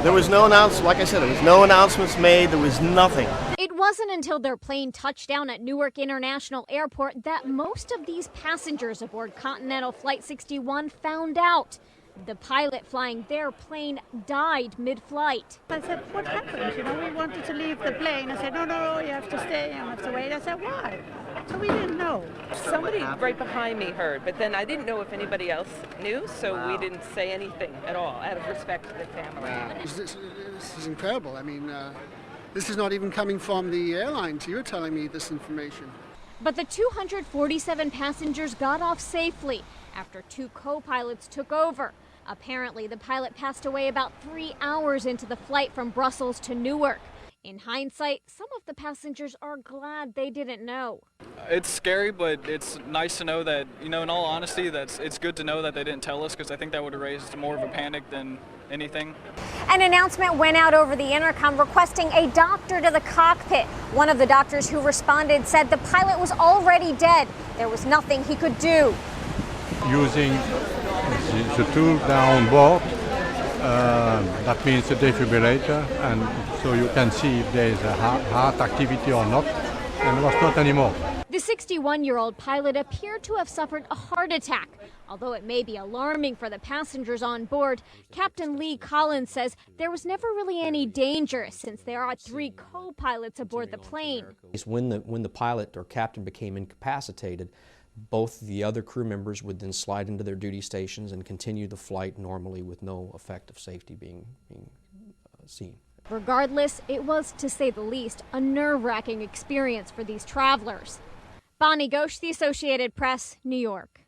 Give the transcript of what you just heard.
There was no announcement, like I said, there was no announcements made, there was nothing. It wasn't until their plane touched down at Newark International Airport that most of these passengers aboard Continental Flight 61 found out. The pilot flying their plane died mid-flight. I said, what happened? You know, we wanted to leave the plane. I said, no, you have to stay, you have to wait. I said, why? So we didn't know. Somebody right behind me heard, but then I didn't know if anybody else knew, so we didn't say anything at all, out of respect to the family. This is incredible. I mean, this is not even coming from the airlines. You're telling me this information. But the 247 passengers got off safely after two co-pilots took over. Apparently, the pilot passed away about 3 hours into the flight from Brussels to Newark. In hindsight, some of the passengers are glad they didn't know. It's scary, but it's nice to know that, in all honesty, it's good to know that they didn't tell us, because I think that would have raised more of a panic than anything. An announcement went out over the intercom requesting a doctor to the cockpit. One of the doctors who responded said the pilot was already dead. There was nothing he could do. Using the tool down on board, that means a defibrillator, and so you can see if there is a heart activity or not, and there was not anymore. The 61-year-old pilot appeared to have suffered a heart attack. Although it may be alarming for the passengers on board, Captain Lee Collins says there was never really any danger since there are 3 co-pilots aboard the plane. When the pilot or captain became incapacitated, both the other crew members would then slide into their duty stations and continue the flight normally with no effect of safety being seen. Regardless, it was, to say the least, a nerve-wracking experience for these travelers. Bonnie Ghosh, The Associated Press, New York.